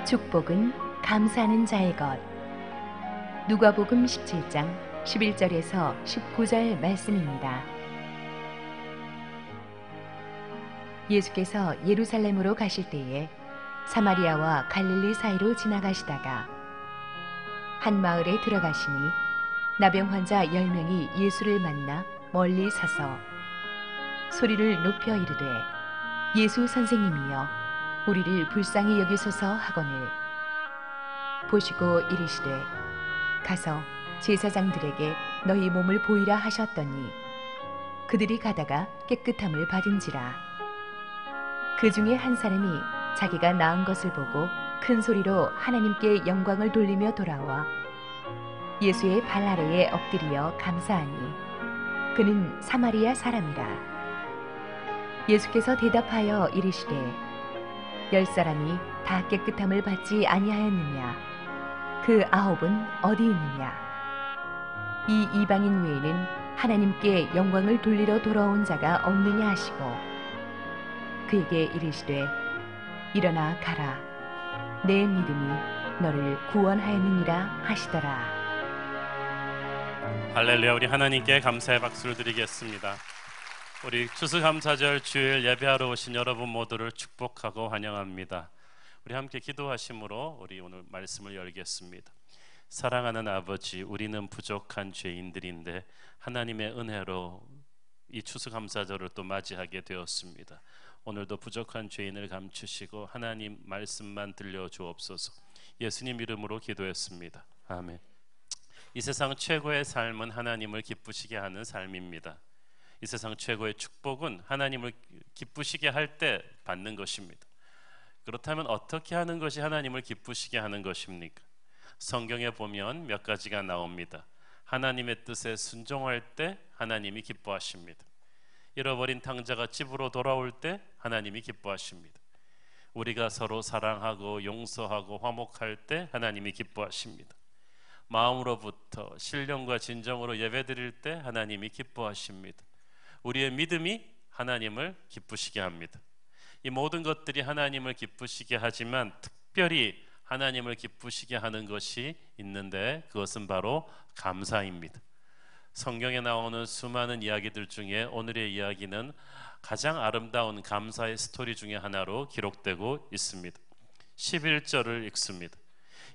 축복은 감사하는 자의 것. 누가복음 17장 11절에서 19절 말씀입니다. 예수께서 예루살렘으로 가실 때에 사마리아와 갈릴리 사이로 지나가시다가 한 마을에 들어가시니 나병 환자 10명이 예수를 만나 멀리 서서 소리를 높여 이르되 예수 선생님이여 우리를 불쌍히 여기소서 하거늘 보시고 이르시되 가서 제사장들에게 너희 몸을 보이라 하셨더니 그들이 가다가 깨끗함을 받은지라. 그 중에 한 사람이 자기가 나은 것을 보고 큰 소리로 하나님께 영광을 돌리며 돌아와 예수의 발 아래에 엎드리어 감사하니 그는 사마리아 사람이라. 예수께서 대답하여 이르시되 10사람이 다 깨끗함을 받지 아니하였느냐? 그 9은 어디 있느냐? 이 이방인 외에는 하나님께 영광을 돌리러 돌아온 자가 없느냐 하시고 그에게 이르시되 일어나 가라 내 믿음이 너를 구원하였느니라 하시더라. 할렐루야. 우리 하나님께 감사의 박수를 드리겠습니다. 우리 추수감사절 주일 예배하러 오신 여러분 모두를 축복하고 환영합니다. 우리 함께 기도하심으로 우리 오늘 말씀을 열겠습니다. 사랑하는 아버지, 우리는 부족한 죄인들인데 하나님의 은혜로 이 추수감사절을 또 맞이하게 되었습니다. 오늘도 부족한 죄인을 감추시고 하나님 말씀만 들려주옵소서. 예수님 이름으로 기도했습니다. 아멘. 이 세상 최고의 삶은 하나님을 기쁘시게 하는 삶입니다. 이 세상 최고의 축복은 하나님을 기쁘시게 할 때 받는 것입니다. 그렇다면 어떻게 하는 것이 하나님을 기쁘시게 하는 것입니까? 성경에 보면 몇 가지가 나옵니다. 하나님의 뜻에 순종할 때 하나님이 기뻐하십니다. 잃어버린 탕자가 집으로 돌아올 때 하나님이 기뻐하십니다. 우리가 서로 사랑하고 용서하고 화목할 때 하나님이 기뻐하십니다. 마음으로부터 신령과 진정으로 예배드릴 때 하나님이 기뻐하십니다. 우리의 믿음이 하나님을 기쁘시게 합니다. 이 모든 것들이 하나님을 기쁘시게 하지만 특별히 하나님을 기쁘시게 하는 것이 있는데 그것은 바로 감사입니다. 성경에 나오는 수많은 이야기들 중에 오늘의 이야기는 가장 아름다운 감사의 스토리 중에 하나로 기록되고 있습니다. 11절을 읽습니다.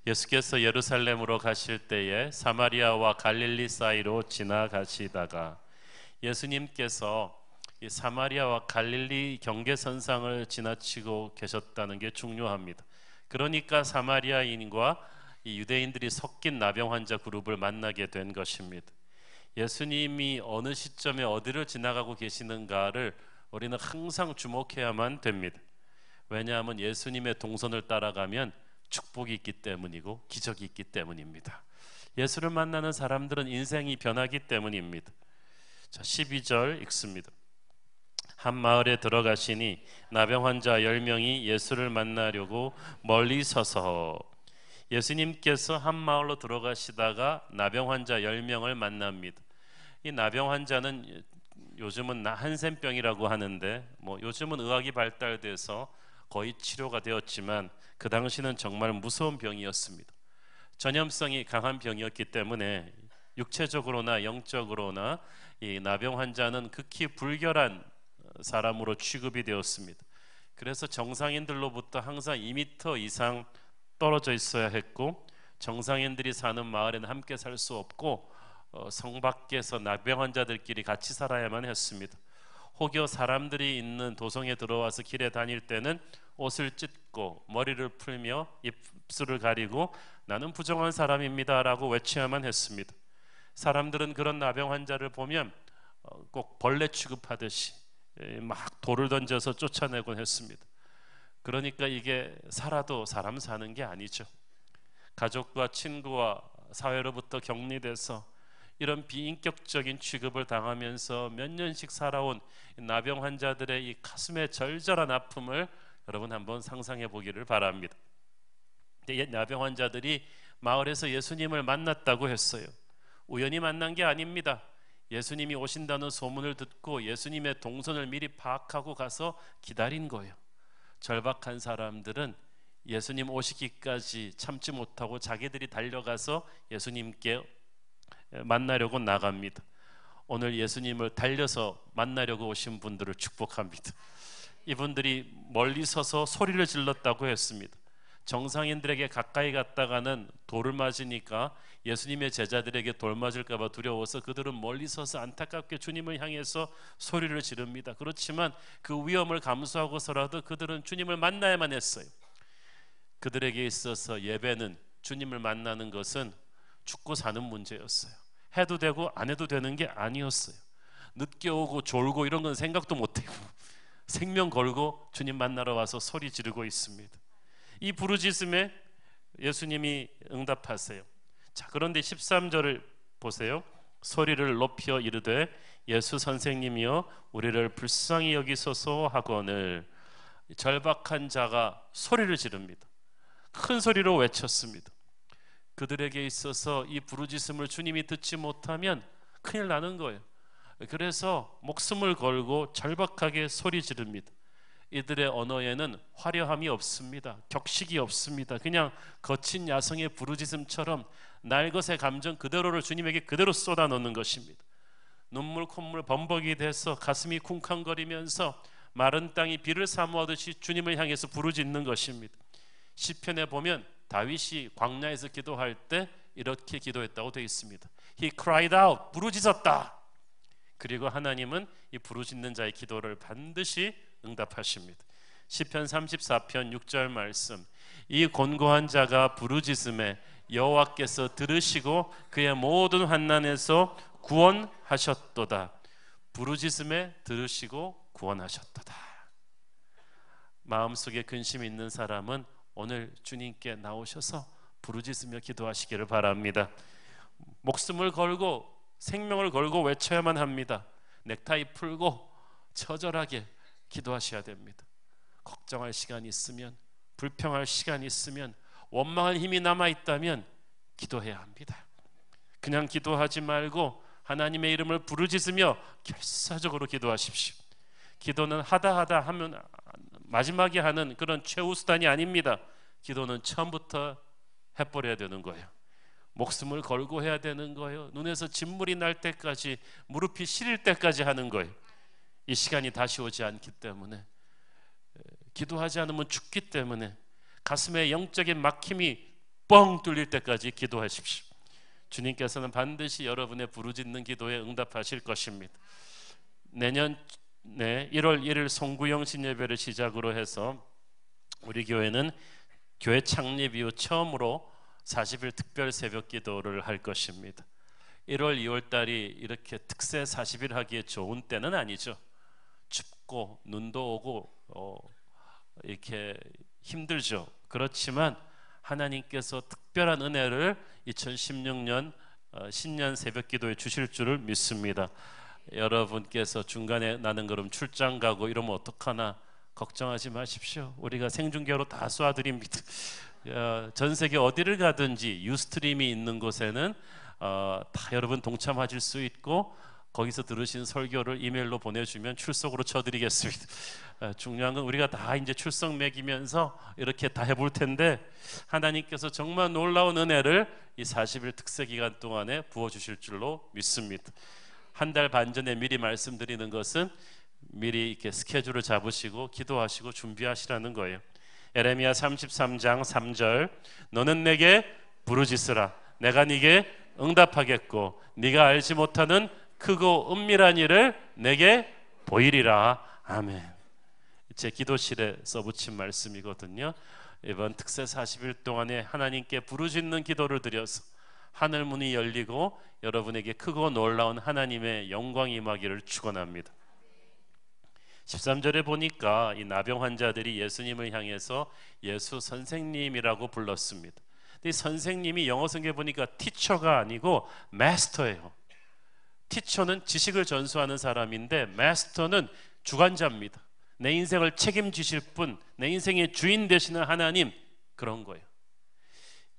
예수께서 예루살렘으로 가실 때에 사마리아와 갈릴리 사이로 지나가시다가 예수님께서 이 사마리아와 갈릴리 경계선상을 지나치고 계셨다는 게 중요합니다. 그러니까 사마리아인과 이 유대인들이 섞인 나병 환자 그룹을 만나게 된 것입니다. 예수님이 어느 시점에 어디를 지나가고 계시는가를 우리는 항상 주목해야만 됩니다. 왜냐하면 예수님의 동선을 따라가면 축복이 있기 때문이고 기적이 있기 때문입니다. 예수를 만나는 사람들은 인생이 변하기 때문입니다. 자, 12절 읽습니다. 한 마을에 들어가시니 나병 환자 10명이 예수를 만나려고 멀리 서서. 예수님께서 한 마을로 들어가시다가 나병 환자 10명을 만납니다. 이 나병 환자는 요즘은 한센병이라고 하는데 요즘은 의학이 발달돼서 거의 치료가 되었지만 그 당시는 정말 무서운 병이었습니다. 전염성이 강한 병이었기 때문에 육체적으로나 영적으로나 이 나병 환자는 극히 불결한 사람으로 취급이 되었습니다. 그래서 정상인들로부터 항상 2m 이상 떨어져 있어야 했고 정상인들이 사는 마을에는 함께 살 수 없고 성 밖에서 나병 환자들끼리 같이 살아야만 했습니다. 혹여 사람들이 있는 도성에 들어와서 길에 다닐 때는 옷을 찢고 머리를 풀며 입술을 가리고 나는 부정한 사람입니다 라고 외쳐야만 했습니다. 사람들은 그런 나병 환자를 보면 꼭 벌레 취급하듯이 막 돌을 던져서 쫓아내곤 했습니다. 그러니까 이게 살아도 사람 사는 게 아니죠. 가족과 친구와 사회로부터 격리돼서 이런 비인격적인 취급을 당하면서 몇 년씩 살아온 나병 환자들의 이 가슴의 절절한 아픔을 여러분 한번 상상해 보기를 바랍니다. 나병 환자들이 마을에서 예수님을 만났다고 했어요. 우연히 만난 게 아닙니다. 예수님이 오신다는 소문을 듣고 예수님의 동선을 미리 파악하고 가서 기다린 거예요. 절박한 사람들은 예수님 오시기까지 참지 못하고 자기들이 달려가서 예수님께 만나려고 나갑니다. 오늘 예수님을 달려서 만나려고 오신 분들을 축복합니다. 이분들이 멀리 서서 소리를 질렀다고 했습니다. 정상인들에게 가까이 갔다가는 돌을 맞으니까 예수님의 제자들에게 돌 맞을까 봐 두려워서 그들은 멀리 서서 안타깝게 주님을 향해서 소리를 지릅니다. 그렇지만 그 위험을 감수하고서라도 그들은 주님을 만나야만 했어요. 그들에게 있어서 예배는, 주님을 만나는 것은 죽고 사는 문제였어요. 해도 되고 안 해도 되는 게 아니었어요. 늦게 오고 졸고 이런 건 생각도 못하고 생명 걸고 주님 만나러 와서 소리 지르고 있습니다. 이 부르짖음에 예수님이 응답하세요. 자, 그런데 13절을 보세요. 소리를 높여 이르되 예수 선생님이여 우리를 불쌍히 여기소서 하거늘. 절박한 자가 소리를 지릅니다. 큰 소리로 외쳤습니다. 그들에게 있어서 이 부르짖음을 주님이 듣지 못하면 큰일 나는 거예요. 그래서 목숨을 걸고 절박하게 소리 지릅니다. 이들의 언어에는 화려함이 없습니다. 격식이 없습니다. 그냥 거친 야성의 부르짖음처럼 날것의 감정 그대로를 주님에게 그대로 쏟아놓는 것입니다. 눈물 콧물 범벅이 돼서 가슴이 쿵쾅거리면서 마른 땅이 비를 사모하듯이 주님을 향해서 부르짖는 것입니다. 시편에 보면 다윗이 광야에서 기도할 때 이렇게 기도했다고 되어 있습니다. He cried out, 부르짖었다. 그리고 하나님은 이 부르짖는 자의 기도를 반드시 응답하십니다. 시편 34편 6절 말씀, 이 곤고한 자가 부르짖음에 여호와께서 들으시고 그의 모든 환난에서 구원하셨도다. 부르짖음에 들으시고 구원하셨도다. 마음속에 근심이 있는 사람은 오늘 주님께 나오셔서 부르짖으며 기도하시기를 바랍니다. 목숨을 걸고 생명을 걸고 외쳐야만 합니다. 넥타이 풀고 처절하게 기도하셔야 됩니다. 걱정할 시간이 있으면, 불평할 시간이 있으면, 원망할 힘이 남아있다면 기도해야 합니다. 그냥 기도하지 말고 하나님의 이름을 부르짖으며 결사적으로 기도하십시오. 기도는 하다 하면 마지막에 하는 그런 최후 수단이 아닙니다. 기도는 처음부터 해버려야 되는 거예요. 목숨을 걸고 해야 되는 거예요. 눈에서 진물이 날 때까지, 무릎이 시릴 때까지 하는 거예요. 이 시간이 다시 오지 않기 때문에, 기도하지 않으면 죽기 때문에 가슴에 영적인 막힘이 뻥 뚫릴 때까지 기도하십시오. 주님께서는 반드시 여러분의 부르짖는 기도에 응답하실 것입니다. 내년 1월 1일 송구영 신예배를 시작으로 해서 우리 교회는 교회 창립 이후 처음으로 40일 특별 새벽 기도를 할 것입니다. 1월 2월 달이 이렇게 특세 40일 하기에 좋은 때는 아니죠. 춥고 눈도 오고 이렇게 힘들죠. 그렇지만 하나님께서 특별한 은혜를 2016년 신년 새벽 기도에 주실 줄을 믿습니다. 여러분께서 중간에 나는 그럼 출장 가고 이러면 어떡하나 걱정하지 마십시오. 우리가 생중계로 다 쏴드립니다. 전 세계 어디를 가든지 유스트림이 있는 곳에는 다 여러분 동참하실 수 있고, 거기서 들으신 설교를 이메일로 보내주면 출석으로 쳐드리겠습니다. 중요한 건 우리가 다 이제 출석 매기면서 이렇게 다 해볼 텐데, 하나님께서 정말 놀라운 은혜를 이 40일 특세 기간 동안에 부어주실 줄로 믿습니다. 한 달 반 전에 미리 말씀드리는 것은 미리 이렇게 스케줄을 잡으시고 기도하시고 준비하시라는 거예요. 에레미야 33장 3절, 너는 내게 부르짖으라. 내가 네게 응답하겠고 네가 알지 못하는 크고 은밀한 일을 내게 보이리라. 아멘. 제 기도실에 써붙인 말씀이거든요. 이번 특세 40일 동안에 하나님께 부르짖는 기도를 드려서 하늘 문이 열리고 여러분에게 크고 놀라운 하나님의 영광이 임하기를 축원합니다. 13절에 보니까 이 나병 환자들이 예수님을 향해서 예수 선생님이라고 불렀습니다. 근데 이 선생님이 영어 성경에 보니까 티처가 아니고 마스터예요. 티처는 지식을 전수하는 사람인데 마스터는 주관자입니다. 내 인생을 책임지실 분, 내 인생의 주인 되시는 하나님, 그런 거예요.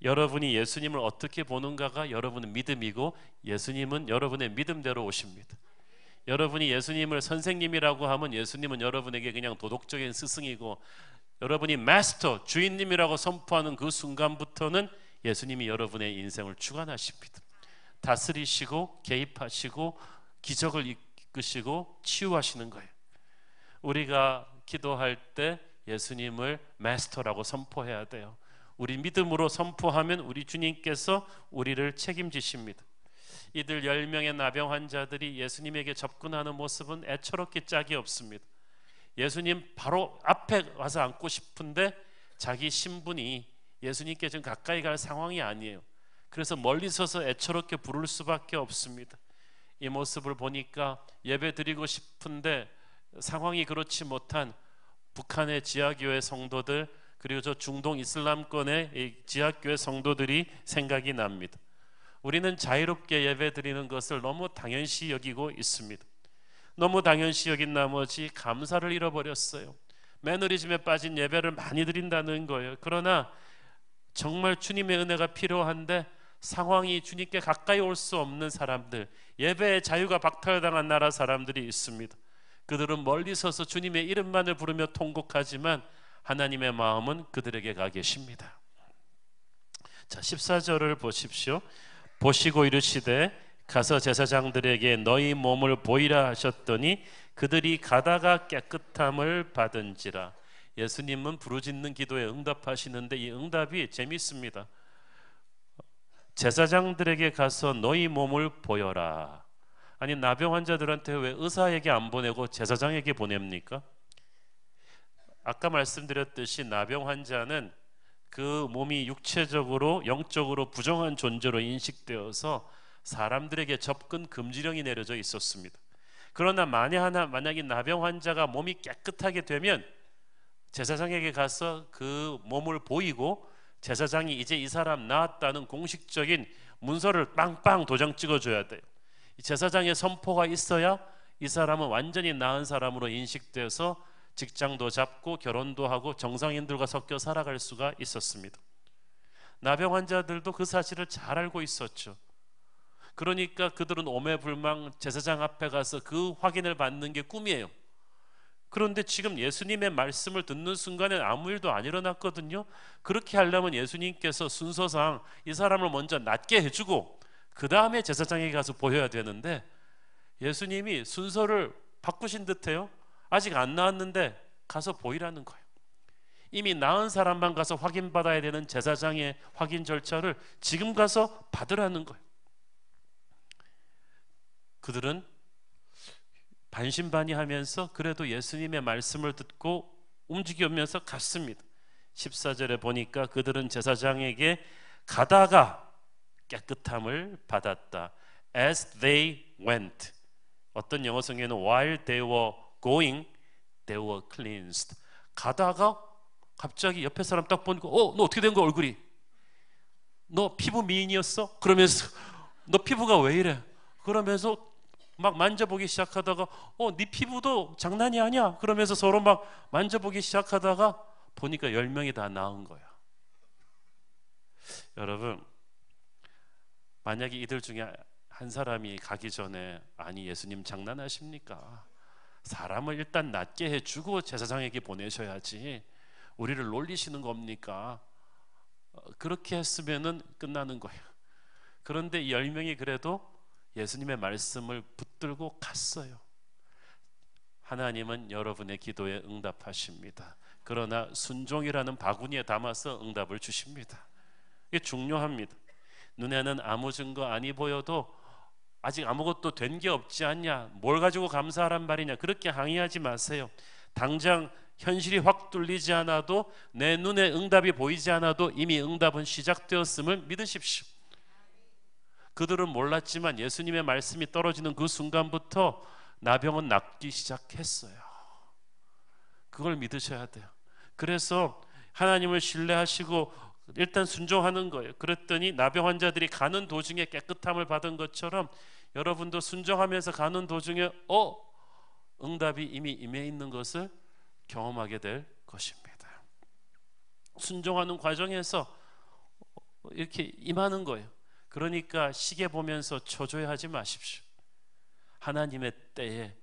여러분이 예수님을 어떻게 보는가가 여러분의 믿음이고, 예수님은 여러분의 믿음대로 오십니다. 여러분이 예수님을 선생님이라고 하면 예수님은 여러분에게 그냥 도덕적인 스승이고, 여러분이 마스터, 주인님이라고 선포하는 그 순간부터는 예수님이 여러분의 인생을 주관하십니다. 다스리시고 개입하시고 기적을 이끄시고 치유하시는 거예요. 우리가 기도할 때 예수님을 마스터라고 선포해야 돼요. 우리 믿음으로 선포하면 우리 주님께서 우리를 책임지십니다. 이들 10명의 나병 환자들이 예수님에게 접근하는 모습은 애처롭기 짝이 없습니다. 예수님 바로 앞에 와서 앉고 싶은데 자기 신분이 예수님께 좀 가까이 갈 상황이 아니에요. 그래서 멀리 서서 애처롭게 부를 수밖에 없습니다. 이 모습을 보니까 예배 드리고 싶은데 상황이 그렇지 못한 북한의 지하교회 성도들, 그리고 저 중동 이슬람권의 지하교회 성도들이 생각이 납니다. 우리는 자유롭게 예배 드리는 것을 너무 당연시 여기고 있습니다. 너무 당연시 여긴 나머지 감사를 잃어버렸어요. 매너리즘에 빠진 예배를 많이 드린다는 거예요. 그러나 정말 주님의 은혜가 필요한데 상황이 주님께 가까이 올 수 없는 사람들, 예배의 자유가 박탈당한 나라 사람들이 있습니다. 그들은 멀리 서서 주님의 이름만을 부르며 통곡하지만 하나님의 마음은 그들에게 가 계십니다. 자, 14절을 보십시오. 보시고 이르시되 가서 제사장들에게 너희 몸을 보이라 하셨더니 그들이 가다가 깨끗함을 받은지라. 예수님은 부르짖는 기도에 응답하시는데 이 응답이 재밌습니다. 제사장들에게 가서 너희 몸을 보여라. 아니, 나병 환자들한테 왜 의사에게 안 보내고 제사장에게 보냅니까? 아까 말씀드렸듯이 나병 환자는 그 몸이 육체적으로 영적으로 부정한 존재로 인식되어서 사람들에게 접근 금지령이 내려져 있었습니다. 그러나 만약에 나병 환자가 몸이 깨끗하게 되면 제사장에게 가서 그 몸을 보이고 제사장이 이제 이 사람 나았다는 공식적인 문서를 빵빵 도장 찍어줘야 돼요. 제사장의 선포가 있어야 이 사람은 완전히 나은 사람으로 인식돼서 직장도 잡고 결혼도 하고 정상인들과 섞여 살아갈 수가 있었습니다. 나병 환자들도 그 사실을 잘 알고 있었죠. 그러니까 그들은 오매불망 제사장 앞에 가서 그 확인을 받는 게 꿈이에요. 그런데 지금 예수님의 말씀을 듣는 순간에 아무 일도 안 일어났거든요. 그렇게 하려면 예수님께서 순서상 이 사람을 먼저 낫게 해주고 그 다음에 제사장에게 가서 보여야 되는데 예수님이 순서를 바꾸신 듯해요. 아직 안 나았는데 가서 보이라는 거예요. 이미 나은 사람만 가서 확인받아야 되는 제사장의 확인 절차를 지금 가서 받으라는 거예요. 그들은 반신반의하면서 그래도 예수님의 말씀을 듣고 움직이면서 갔습니다. 14절에 보니까 그들은 제사장에게 가다가 깨끗함을 받았다. As they went. 어떤 영어 성경에는 while they were going, they were cleansed. 가다가 갑자기 옆에 사람 딱 보니까 너 어떻게 된 거야 얼굴이? 너 피부 미인이었어? 그러면서 너 피부가 왜 이래? 그러면서 막 만져보기 시작하다가 네 피부도 장난이 아니야. 그러면서 서로 막 만져보기 시작하다가 보니까 10명이 다 나은 거야. 여러분, 만약에 이들 중에 한 사람이 가기 전에 아니 예수님 장난하십니까? 사람을 일단 낫게 해주고 제사장에게 보내셔야지 우리를 놀리시는 겁니까? 그렇게 했으면은 끝나는 거예요. 그런데 이 10명이 그래도 예수님의 말씀을 붙들고 갔어요. 하나님은 여러분의 기도에 응답하십니다. 그러나 순종이라는 바구니에 담아서 응답을 주십니다. 이게 중요합니다. 눈에는 아무 증거 아니 보여도 아직 아무것도 된 게 없지 않냐, 뭘 가지고 감사하란 말이냐, 그렇게 항의하지 마세요. 당장 현실이 확 뚫리지 않아도, 내 눈에 응답이 보이지 않아도 이미 응답은 시작되었음을 믿으십시오. 그들은 몰랐지만 예수님의 말씀이 떨어지는 그 순간부터 나병은 낫기 시작했어요. 그걸 믿으셔야 돼요. 그래서 하나님을 신뢰하시고 일단 순종하는 거예요. 그랬더니 나병 환자들이 가는 도중에 깨끗함을 받은 것처럼 여러분도 순종하면서 가는 도중에 응답이 이미 임해 있는 것을 경험하게 될 것입니다. 순종하는 과정에서 이렇게 임하는 거예요. 그러니까 시계 보면서 초조해하지 마십시오. 하나님의 때에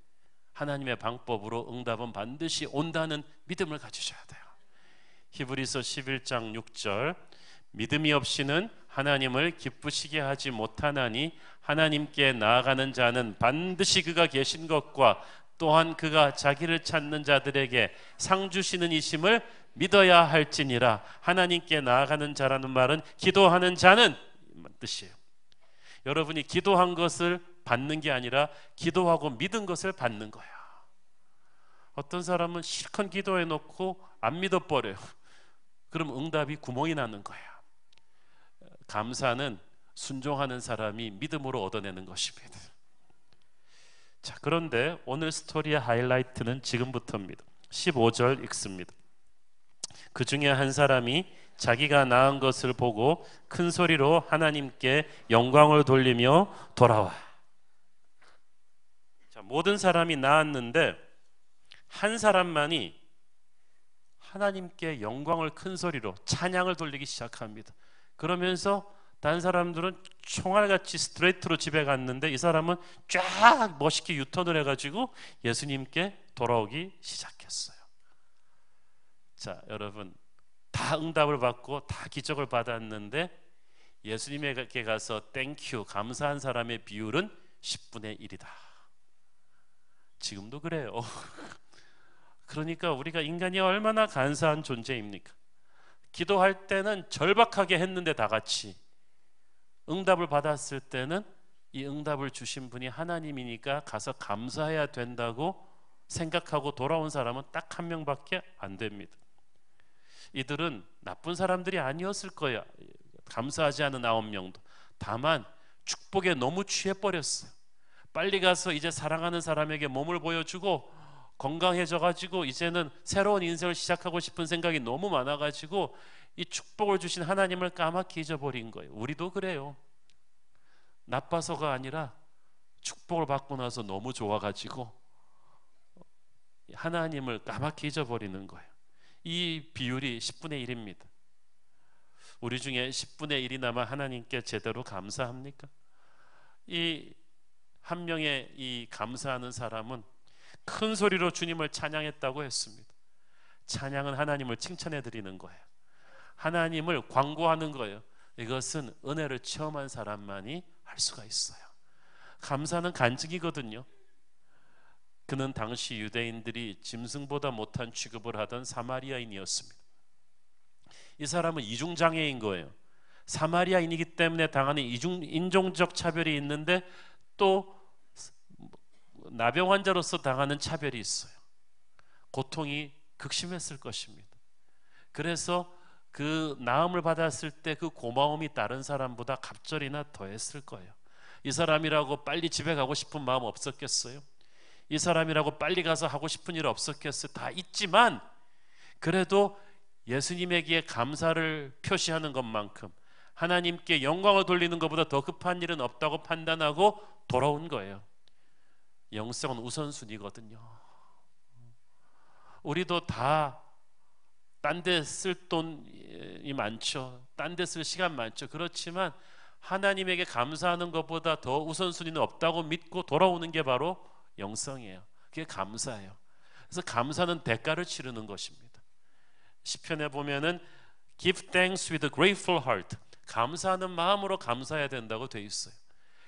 하나님의 방법으로 응답은 반드시 온다는 믿음을 가지셔야 돼요. 히브리서 11장 6절 믿음이 없이는 하나님을 기쁘시게 하지 못하나니 하나님께 나아가는 자는 반드시 그가 계신 것과 또한 그가 자기를 찾는 자들에게 상 주시는 이심을 믿어야 할지니라. 하나님께 나아가는 자라는 말은 기도하는 자는 뜻이에요. 여러분이 기도한 것을 받는 게 아니라 기도하고 믿은 것을 받는 거야. 어떤 사람은 실컷 기도해 놓고 안 믿어버려요. 그럼 응답이 구멍이 나는 거야. 감사는 순종하는 사람이 믿음으로 얻어내는 것입니다. 자, 그런데 오늘 스토리의 하이라이트는 지금부터입니다. 15절 읽습니다. 그 중에 한 사람이 자기가 낳은 것을 보고 큰 소리로 하나님께 영광을 돌리며 돌아와. 자, 모든 사람이 낳았는데 한 사람만이 하나님께 영광을 큰 소리로 찬양을 돌리기 시작합니다. 그러면서 다른 사람들은 총알같이 스트레이트로 집에 갔는데 이 사람은 쫙 멋있게 유턴을 해가지고 예수님께 돌아오기 시작했어요. 자, 여러분, 다 응답을 받고 다 기적을 받았는데 예수님에게 가서 땡큐 감사한 사람의 비율은 10분의 1이다. 지금도 그래요. 그러니까 우리가 인간이 얼마나 간사한 존재입니까? 기도할 때는 절박하게 했는데 다 같이 응답을 받았을 때는 이 응답을 주신 분이 하나님이니까 가서 감사해야 된다고 생각하고 돌아온 사람은 딱 한 명밖에 안 됩니다. 이들은 나쁜 사람들이 아니었을 거야. 감사하지 않은 9명도. 다만 축복에 너무 취해버렸어요. 빨리 가서 이제 사랑하는 사람에게 몸을 보여주고 건강해져가지고 이제는 새로운 인생을 시작하고 싶은 생각이 너무 많아가지고 이 축복을 주신 하나님을 까맣게 잊어버린 거예요. 우리도 그래요. 나빠서가 아니라 축복을 받고 나서 너무 좋아가지고 하나님을 까맣게 잊어버리는 거예요. 이 비율이 10분의 1입니다. 우리 중에 10분의 1이나마 하나님께 제대로 감사합니까? 이 한 명의 이 감사하는 사람은 큰 소리로 주님을 찬양했다고 했습니다. 찬양은 하나님을 칭찬해 드리는 거예요. 하나님을 광고하는 거예요. 이것은 은혜를 체험한 사람만이 할 수가 있어요. 감사는 간증이거든요. 그는 당시 유대인들이 짐승보다 못한 취급을 하던 사마리아인이었습니다. 이 사람은 이중장애인 거예요. 사마리아인이기 때문에 당하는 인종적 차별이 있는데 또 나병 환자로서 당하는 차별이 있어요. 고통이 극심했을 것입니다. 그래서 그 나음을 받았을 때 그 고마움이 다른 사람보다 갑절이나 더했을 거예요. 이 사람이라고 빨리 집에 가고 싶은 마음 없었겠어요? 이 사람이라고 빨리 가서 하고 싶은 일 없었겠어요? 다 있지만 그래도 예수님에게 감사를 표시하는 것만큼 하나님께 영광을 돌리는 것보다 더 급한 일은 없다고 판단하고 돌아온 거예요. 영성은 우선순위거든요. 우리도 다 딴 데 쓸 돈이 많죠. 딴 데 쓸 시간 많죠. 그렇지만 하나님에게 감사하는 것보다 더 우선순위는 없다고 믿고 돌아오는 게 바로 영성이에요. 그게 감사예요. 그래서 감사는 대가를 치르는 것입니다. 시편에 보면은 Give thanks with a grateful heart. 감사하는 마음으로 감사해야 된다고 돼 있어요.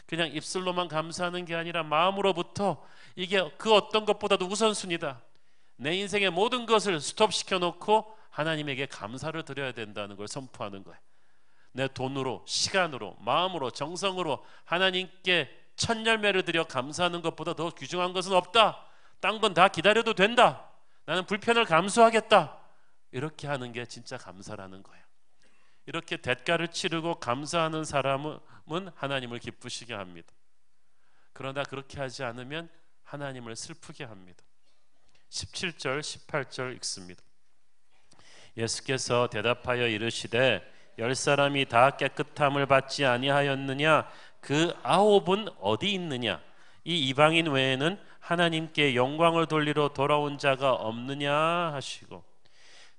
그냥 입술로만 감사하는 게 아니라 마음으로부터 이게 그 어떤 것보다도 우선순위다. 내 인생의 모든 것을 스톱시켜 놓고 하나님에게 감사를 드려야 된다는 걸 선포하는 거예요. 내 돈으로, 시간으로, 마음으로, 정성으로 하나님께 첫 열매를 드려 감사하는 것보다 더 귀중한 것은 없다. 딴 건 다 기다려도 된다. 나는 불편을 감수하겠다. 이렇게 하는 게 진짜 감사라는 거예요. 이렇게 대가를 치르고 감사하는 사람은 하나님을 기쁘시게 합니다. 그러나 그렇게 하지 않으면 하나님을 슬프게 합니다. 17절 18절 읽습니다. 예수께서 대답하여 이르시되 10사람이 다 깨끗함을 받지 아니하였느냐? 그 9은 어디 있느냐? 이 이방인 외에는 하나님께 영광을 돌리러 돌아온 자가 없느냐 하시고.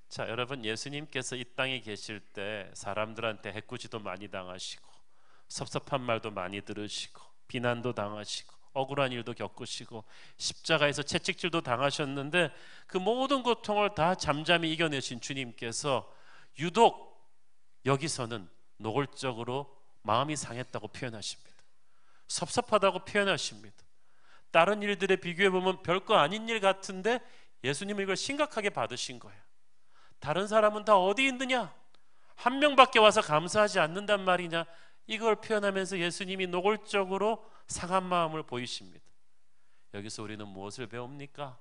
자, 여러분, 예수님께서 이 땅에 계실 때 사람들한테 해꾸지도 많이 당하시고 섭섭한 말도 많이 들으시고 비난도 당하시고 억울한 일도 겪으시고 십자가에서 채찍질도 당하셨는데 그 모든 고통을 다 잠잠히 이겨내신 주님께서 유독 여기서는 노골적으로 마음이 상했다고 표현하십니다. 섭섭하다고 표현하십니다. 다른 일들에 비교해 보면 별거 아닌 일 같은데 예수님은 이걸 심각하게 받으신 거예요. 다른 사람은 다 어디 있느냐? 한 명밖에 와서 감사하지 않는단 말이냐? 이걸 표현하면서 예수님이 노골적으로 상한 마음을 보이십니다. 여기서 우리는 무엇을 배웁니까?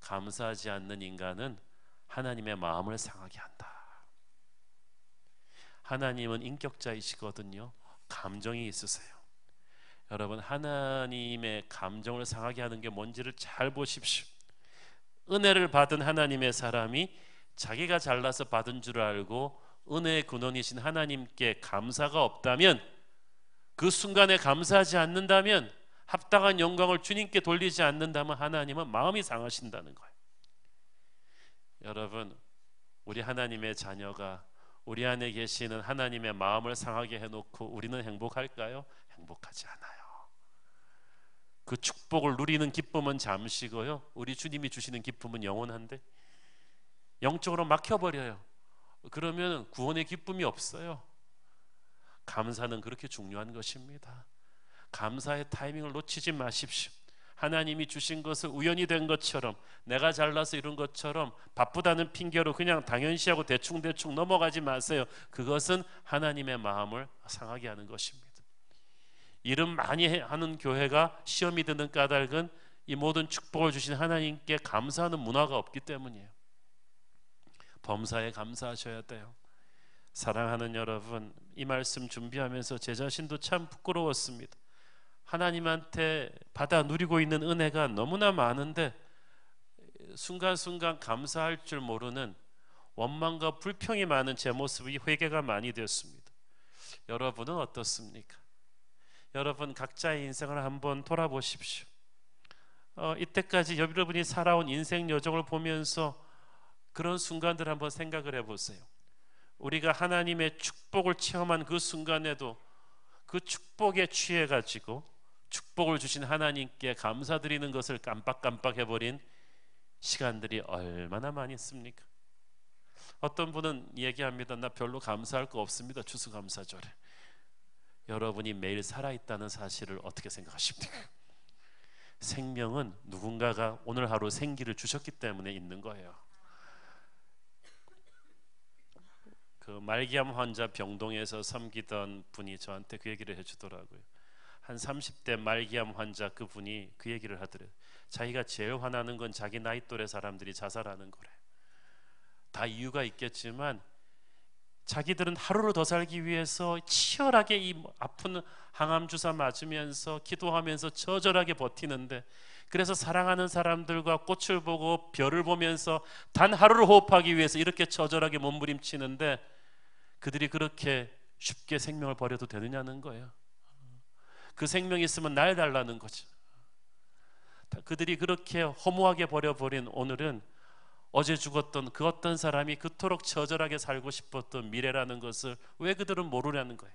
감사하지 않는 인간은 하나님의 마음을 상하게 한다. 하나님은 인격자이시거든요. 감정이 있으세요. 여러분, 하나님의 감정을 상하게 하는 게 뭔지를 잘 보십시오. 은혜를 받은 하나님의 사람이 자기가 잘나서 받은 줄 알고 은혜의 근원이신 하나님께 감사가 없다면, 그 순간에 감사하지 않는다면, 합당한 영광을 주님께 돌리지 않는다면 하나님은 마음이 상하신다는 거예요. 여러분, 우리 하나님의 자녀가 우리 안에 계시는 하나님의 마음을 상하게 해놓고 우리는 행복할까요? 행복하지 않아요. 그 축복을 누리는 기쁨은 잠시고요, 우리 주님이 주시는 기쁨은 영원한데 영적으로 막혀버려요. 그러면 구원의 기쁨이 없어요. 감사는 그렇게 중요한 것입니다. 감사의 타이밍을 놓치지 마십시오. 하나님이 주신 것을 우연히 된 것처럼, 내가 잘나서 이룬 것처럼 바쁘다는 핑계로 그냥 당연시하고 대충대충 넘어가지 마세요. 그것은 하나님의 마음을 상하게 하는 것입니다. 일은 많이 하는 교회가 시험이 드는 까닭은 이 모든 축복을 주신 하나님께 감사하는 문화가 없기 때문이에요. 범사에 감사하셔야 돼요. 사랑하는 여러분, 이 말씀 준비하면서 제 자신도 참 부끄러웠습니다. 하나님한테 받아 누리고 있는 은혜가 너무나 많은데 순간순간 감사할 줄 모르는 원망과 불평이 많은 제 모습이 회개가 많이 되었습니다. 여러분은 어떻습니까? 여러분 각자의 인생을 한번 돌아보십시오. 이때까지 여러분이 살아온 인생 여정을 보면서 그런 순간들 한번 생각을 해보세요. 우리가 하나님의 축복을 체험한 그 순간에도 그 축복에 취해가지고 축복을 주신 하나님께 감사드리는 것을 깜빡깜빡 해버린 시간들이 얼마나 많이 있습니까? 어떤 분은 얘기합니다. 나 별로 감사할 거 없습니다. 추수감사절에. 여러분이 매일 살아있다는 사실을 어떻게 생각하십니까? 생명은 누군가가 오늘 하루 생기를 주셨기 때문에 있는 거예요. 그 말기암 환자 병동에서 섬기던 분이 저한테 그 얘기를 해주더라고요. 한 30대 말기암 환자 그분이 그 얘기를 하더래요. 자기가 제일 화나는 건 자기 나이 또래 사람들이 자살하는 거래. 다 이유가 있겠지만 자기들은 하루를 더 살기 위해서 치열하게 이 아픈 항암 주사 맞으면서 기도하면서 처절하게 버티는데, 그래서 사랑하는 사람들과 꽃을 보고 별을 보면서 단 하루를 호흡하기 위해서 이렇게 처절하게 몸부림치는데 그들이 그렇게 쉽게 생명을 버려도 되느냐는 거예요. 그 생명이 있으면 날 달라는 거죠. 그들이 그렇게 허무하게 버려버린 오늘은 어제 죽었던 그 어떤 사람이 그토록 처절하게 살고 싶었던 미래라는 것을 왜 그들은 모르냐는 거예요.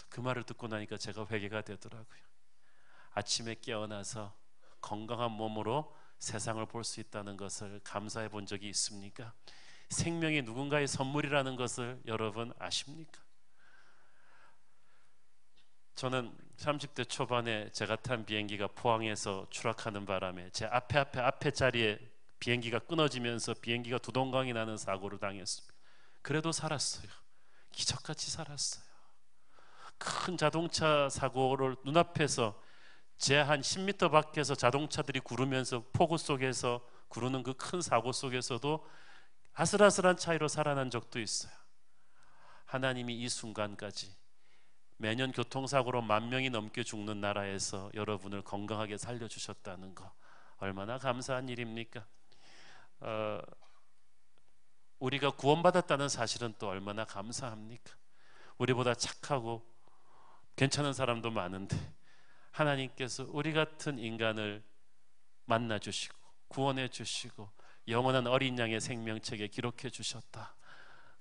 그 말을 듣고 나니까 제가 회개가 되더라고요. 아침에 깨어나서 건강한 몸으로 세상을 볼 수 있다는 것을 감사해 본 적이 있습니까? 생명이 누군가의 선물이라는 것을 여러분 아십니까? 저는 30대 초반에 제가 탄 비행기가 포항에서 추락하는 바람에 제 앞에 자리에 비행기가 끊어지면서 비행기가 두동강이 나는 사고를 당했습니다. 그래도 살았어요. 기적같이 살았어요. 큰 자동차 사고를 눈앞에서 제 한 10m 밖에서 자동차들이 구르면서 폭우 속에서 구르는 그 큰 사고 속에서도 아슬아슬한 차이로 살아난 적도 있어요. 하나님이 이 순간까지 매년 교통사고로 10,000명이 넘게 죽는 나라에서 여러분을 건강하게 살려주셨다는 거 얼마나 감사한 일입니까? 우리가 구원받았다는 사실은 또 얼마나 감사합니까? 우리보다 착하고 괜찮은 사람도 많은데 하나님께서 우리 같은 인간을 만나 주시고 구원해 주시고 영원한 어린 양의 생명책에 기록해 주셨다.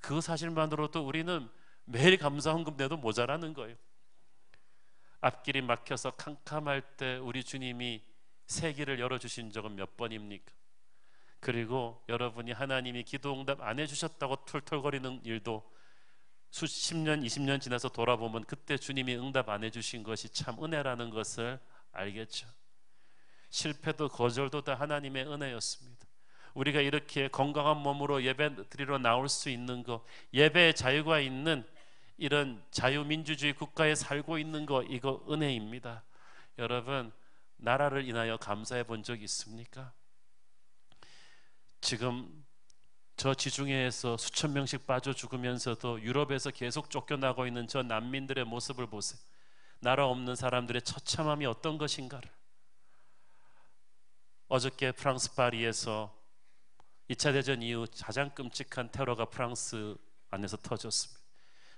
그 사실만으로도 우리는 매일 감사 헌금 내도 모자라는 거예요. 앞길이 막혀서 캄캄할 때 우리 주님이 새 길을 열어주신 적은 몇 번입니까? 그리고 여러분이 하나님이 기도 응답 안 해주셨다고 툴툴거리는 일도 수십 년, 20년 지나서 돌아보면 그때 주님이 응답 안 해주신 것이 참 은혜라는 것을 알겠죠. 실패도 거절도 다 하나님의 은혜였습니다. 우리가 이렇게 건강한 몸으로 예배 드리러 나올 수 있는 것, 예배의 자유가 있는 이런 자유민주주의 국가에 살고 있는 것, 이거 은혜입니다. 여러분, 나라를 인하여 감사해 본 적 있습니까? 지금 저 지중해에서 수천 명씩 빠져 죽으면서도 유럽에서 계속 쫓겨나고 있는 저 난민들의 모습을 보세요. 나라 없는 사람들의 처참함이 어떤 것인가를. 어저께 프랑스 파리에서 2차 대전 이후 가장 끔찍한 테러가 프랑스 안에서 터졌습니다.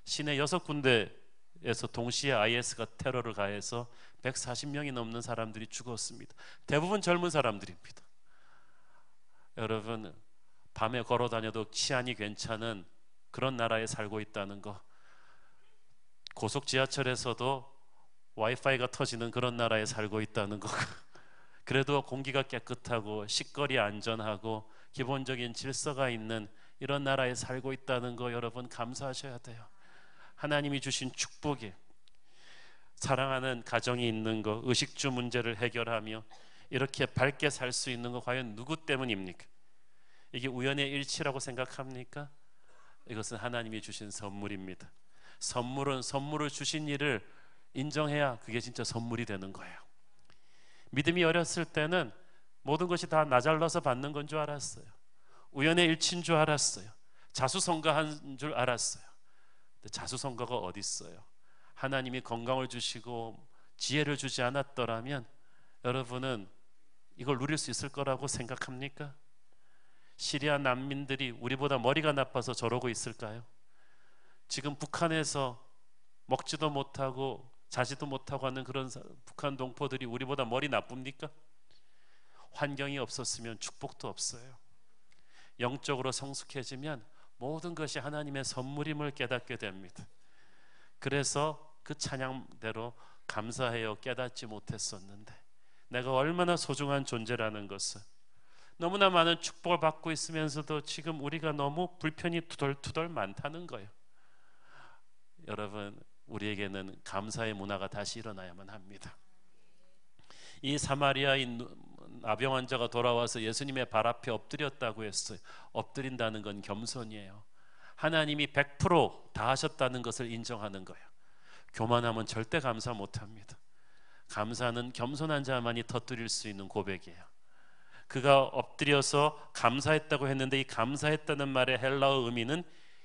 시내 6군데에서 동시에 IS가 테러를 가해서 140명이 넘는 사람들이 죽었습니다. 대부분 젊은 사람들입니다. 여러분, 밤에 걸어 다녀도 치안이 괜찮은 그런 나라에 살고 있다는 거, 고속 지하철에서도 와이파이가 터지는 그런 나라에 살고 있다는 거, 그래도 공기가 깨끗하고 식거리 안전하고 기본적인 질서가 있는 이런 나라에 살고 있다는 거 여러분 감사하셔야 돼요. 하나님이 주신 축복이, 사랑하는 가정이 있는 거, 의식주 문제를 해결하며 이렇게 밝게 살 수 있는 거 과연 누구 때문입니까? 이게 우연의 일치라고 생각합니까? 이것은 하나님이 주신 선물입니다. 선물은 선물을 주신 이를 인정해야 그게 진짜 선물이 되는 거예요. 믿음이 어렸을 때는 모든 것이 다 나 잘나서 받는 건 줄 알았어요. 우연의 일치인 줄 알았어요. 자수성가한 줄 알았어요. 근데 자수성가가 어디 있어요? 하나님이 건강을 주시고 지혜를 주지 않았더라면 여러분은 이걸 누릴 수 있을 거라고 생각합니까? 시리아 난민들이 우리보다 머리가 나빠서 저러고 있을까요? 지금 북한에서 먹지도 못하고 자지도 못하고 하는 그런 북한 동포들이 우리보다 머리 나쁩니까? 환경이 없었으면 축복도 없어요. 영적으로 성숙해지면 모든 것이 하나님의 선물임을 깨닫게 됩니다. 그래서 그 찬양대로 감사해요. 깨닫지 못했었는데 내가 얼마나 소중한 존재라는 것을. 너무나 많은 축복을 받고 있으면서도 지금 우리가 너무 불편이 투덜투덜 많다는 거예요. 여러분, 우리에게는 감사의 문화가 다시 일어나야만 합니다. 이 사마리아인 나병 환자가 돌아와서 예수님의 발 앞에 엎드렸다고 했어요. 엎드린다는 건 겸손이에요. 하나님이 100%다 하셨다는 것을 인정하는 거예요. 교만하면 절대 감사 못합니다. 감사는 겸손한 자만이 터뜨릴 수 있는 고백이에요. 그가 엎드려서 감사했다고 했는데 이 감사했다는 말의 헬라어 의미는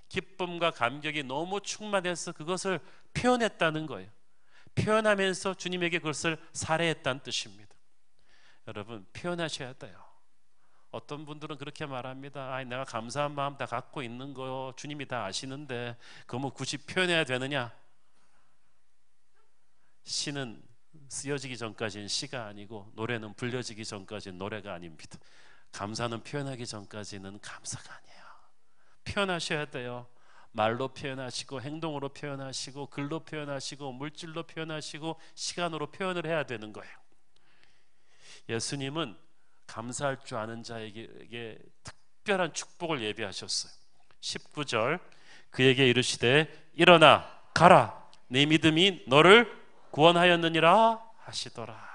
기쁨과 감격이 너무 충만해서 그것을 표현했다는 거예요. 표현하면서 주님에게 그것을 살해했다는 뜻입니다. 여러분, 표현하셔야 돼요. 어떤 분들은 그렇게 말합니다. 내가 감사한 마음 다 갖고 있는 거 주님이 다 아시는데 그거 뭐 굳이 표현해야 되느냐? 시는 쓰여지기 전까지는 시가 아니고 노래는 불려지기 전까지는 노래가 아닙니다. 감사는 표현하기 전까지는 감사가 아니에요. 표현하셔야 돼요. 말로 표현하시고 행동으로 표현하시고 글로 표현하시고 물질로 표현하시고 시간으로 표현을 해야 되는 거예요. 예수님은 감사할 줄 아는 자에게 특별한 축복을 예비하셨어요. 19절, 그에게 이르시되 일어나 가라, 네 믿음이 너를 구원하였느니라 하시더라.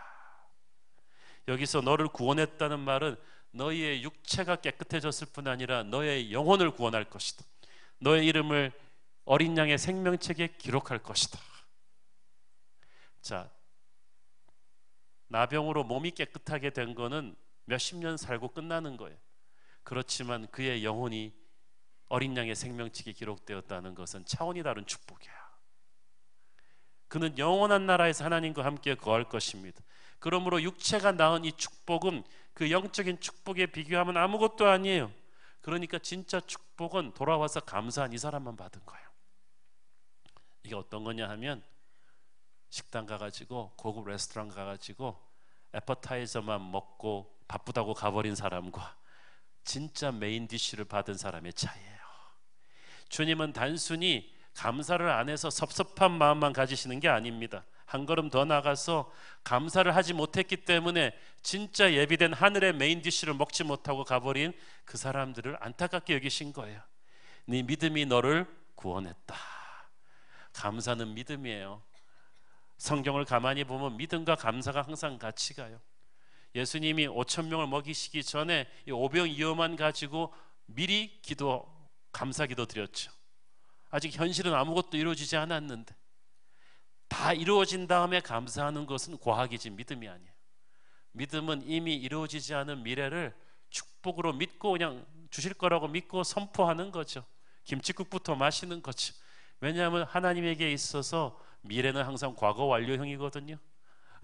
여기서 너를 구원했다는 말은 너희의 육체가 깨끗해졌을 뿐 아니라 너의 영혼을 구원할 것이다. 너의 이름을 어린 양의 생명책에 기록할 것이다. 자, 나병으로 몸이 깨끗하게 된 거는 몇십 년 살고 끝나는 거예요. 그렇지만 그의 영혼이 어린 양의 생명책에 기록되었다는 것은 차원이 다른 축복이야. 그는 영원한 나라에서 하나님과 함께 거할 것입니다. 그러므로 육체가 낳은 이 축복은 그 영적인 축복에 비교하면 아무것도 아니에요. 그러니까 진짜 축복은 돌아와서 감사한 이 사람만 받은 거예요. 이게 어떤 거냐 하면 식당 가가지고 고급 레스토랑 가가지고 애퍼타이저만 먹고 바쁘다고 가버린 사람과 진짜 메인 디쉬를 받은 사람의 차이예요. 주님은 단순히 감사를 안 해서 섭섭한 마음만 가지시는 게 아닙니다. 한 걸음 더 나가서 감사를 하지 못했기 때문에 진짜 예비된 하늘의 메인 디쉬를 먹지 못하고 가버린 그 사람들을 안타깝게 여기신 거예요. 네 믿음이 너를 구원했다. 감사는 믿음이에요. 성경을 가만히 보면 믿음과 감사가 항상 같이 가요. 예수님이 5,000명을 먹이시기 전에 이 오병 이어만 가지고 미리 감사 기도 드렸죠. 아직 현실은 아무것도 이루어지지 않았는데 다 이루어진 다음에 감사하는 것은 과학이지 믿음이 아니에요. 믿음은 이미 이루어지지 않은 미래를 축복으로 믿고 그냥 주실 거라고 믿고 선포하는 거죠. 김칫국부터 마시는 거죠. 왜냐하면 하나님에게 있어서 미래는 항상 과거 완료형이거든요.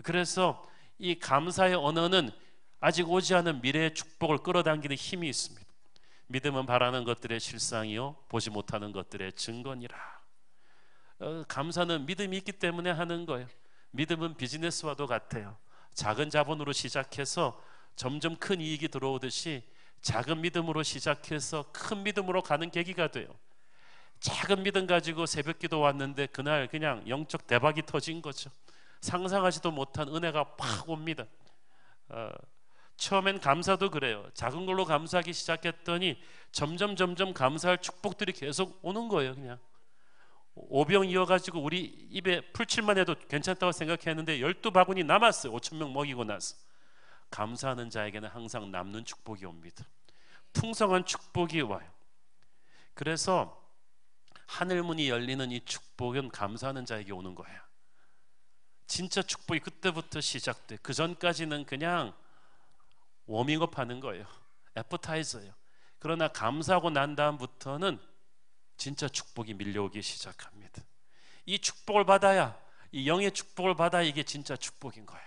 그래서 이 감사의 언어는 아직 오지 않은 미래의 축복을 끌어당기는 힘이 있습니다. 믿음은 바라는 것들의 실상이요 보지 못하는 것들의 증거니라. 감사는 믿음이 있기 때문에 하는 거예요. 믿음은 비즈니스와도 같아요. 작은 자본으로 시작해서 점점 큰 이익이 들어오듯이 작은 믿음으로 시작해서 큰 믿음으로 가는 계기가 돼요. 작은 믿음 가지고 새벽기도 왔는데 그날 그냥 영적 대박이 터진 거죠. 상상하지도 못한 은혜가 팍 옵니다. 처음엔 감사도 그래요. 작은 걸로 감사하기 시작했더니 점점 감사할 축복들이 계속 오는 거예요. 그냥 오병 이어가지고 우리 입에 풀칠만 해도 괜찮다고 생각했는데 12바구니 남았어요. 5,000명 먹이고 나서. 감사하는 자에게는 항상 남는 축복이 옵니다. 풍성한 축복이 와요. 그래서 하늘문이 열리는 이 축복은 감사하는 자에게 오는 거예요. 진짜 축복이 그때부터 시작돼. 그 전까지는 그냥 워밍업 하는 거예요. 애프타이저예요. 그러나 감사하고 난 다음부터는 진짜 축복이 밀려오기 시작합니다. 이 축복을 받아야, 이 영의 축복을 받아야 이게 진짜 축복인 거야.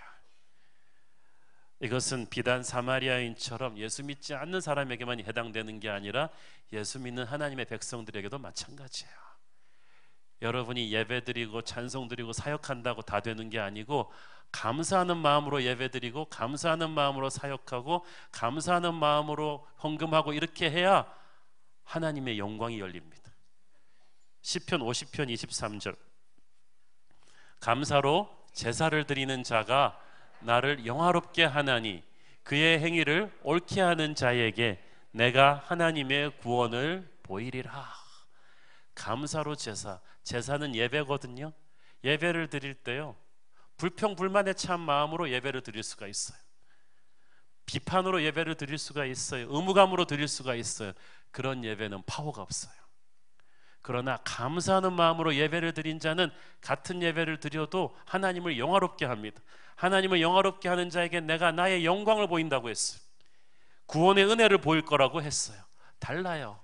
이것은 비단 사마리아인처럼 예수 믿지 않는 사람에게만 해당되는 게 아니라 예수 믿는 하나님의 백성들에게도 마찬가지예요. 여러분이 예배드리고 찬송드리고 사역한다고 다 되는 게 아니고 감사하는 마음으로 예배드리고 감사하는 마음으로 사역하고 감사하는 마음으로 헌금하고 이렇게 해야 하나님의 영광이 열립니다. 시편 50편 23절 감사로 제사를 드리는 자가 나를 영화롭게 하나니 그의 행위를 옳게 하는 자에게 내가 하나님의 구원을 보이리라. 감사로 제사는 예배거든요. 예배를 드릴 때요 불평불만에 찬 마음으로 예배를 드릴 수가 있어요. 비판으로 예배를 드릴 수가 있어요. 의무감으로 드릴 수가 있어요. 그런 예배는 파워가 없어요. 그러나 감사하는 마음으로 예배를 드린 자는 같은 예배를 드려도 하나님을 영화롭게 합니다. 하나님을 영화롭게 하는 자에게 내가 나의 영광을 보인다고 했어요. 구원의 은혜를 보일 거라고 했어요. 달라요.